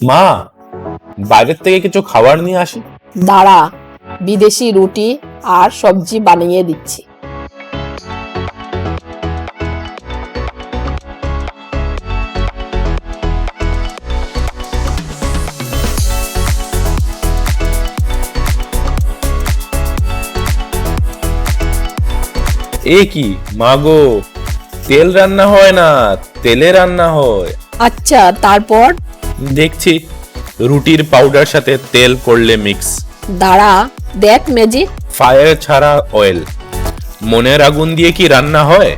মা, বাইরের থেকে কিছু খাবার নিয়ে আসি। দাঁড়া, বিদেশি রুটি আর সবজি বানিয়ে দিচ্ছি। এ কি মা গো, তেল রান্না হয় না, তেলে রান্না হয়। আচ্ছা, তারপর? দেখছি রুটির পাউডার সাথে তেল করলে মিক্স। দাঁড়া, দেখ ম্যাজিক। ফায়ার ছাড়া অয়েল। মনের আগুন দিয়ে কি রান্না হয়?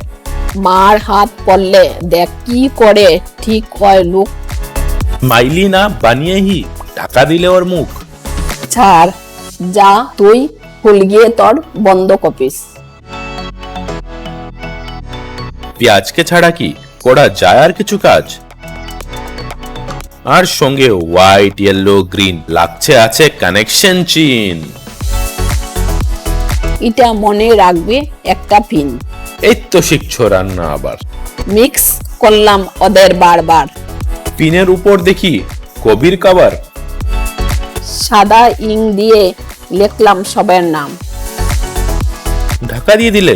মার হাত পড়লে দেখ কি করে ঠিক হয় লুক। মাইলি না বানিয়ে হি টাকা দিলে ওর মুখ। ছাড়, যা তুই ফুল গিয়ে তোর বন্ধ কপিস। পেঁয়াজকে ছাড়া কি করা যায় আর কিছু কাজ? আর সঙ্গে হোয়াইট ইয়েলো গ্রিন লাগছে আছে কানেকশন চিন। এটা মনে রাখবে একটা পিন। এই তো শিখছো রান্না আবার। মিক্স করলাম ওদের বারবার। পিনের উপর দেখি কবির কাবার। সাদা ইং দিয়ে লিখলাম সবার নাম। ঢাকা দিয়ে দিলে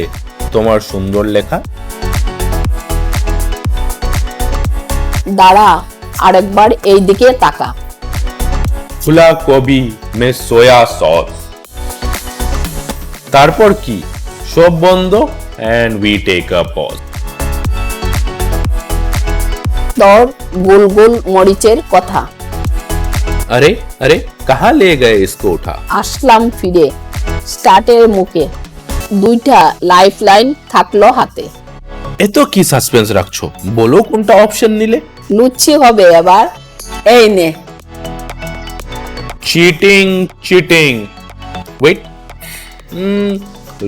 তোমার সুন্দর লেখা। দাঁড়া, আরেকবার এই দিকে তাকা। ফুলা কবি মে সোয়া সস। তারপর কি সব বন্ধ and we take a pause. তোর গোল গোল মরিচের কথা। আরে আরে কাহা লে গয়ে ইসকো উঠা। আসলাম ফিরে স্টার্টের মুখে। দুইটা লাইফ লাইন থাকলো হাতে। এত কি সাসপেন্স রাখছো, বলো কোনটা অপশন নিলে। লুচি হবে এবার। এই নে। Cheating cheating. ওয়েট,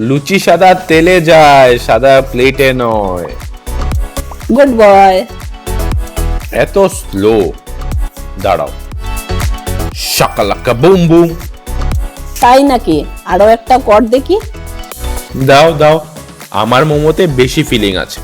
লুচি সাদা তেলে যায়, সাদা প্লেটে নয়। Good boy. এত স্লো। দাঁড়াও। Shakalaka boom boom. তাই নাকি? আরো একটা কর দেখি। দাও দাও, আমার মোমোতে বেশি ফিলিং আছে।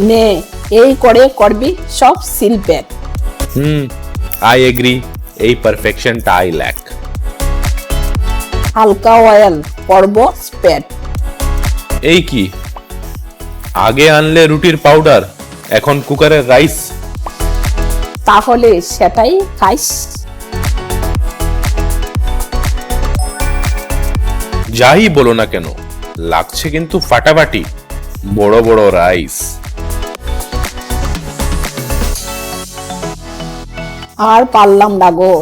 নে, এই করে করবি সব শিল্পের। আই এগ্রি, এই পারফেকশনটা আই ল্যাক। হালকা অয়েল করব স্প্রেড। এই কি, আগে আনলে রুটির পাউডার, এখন কুকারের রাইস। তাহলে সেটাই খাইস। যাই বলো না কেন, লাগছে কিন্তু ফাটাফাটি। বড় বড় রাইস। আর পারলাম না গো।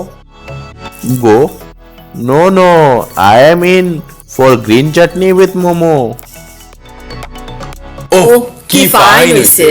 গো? No no, I am in for green chutney with momo. Oh, কি ফাইন হইছে।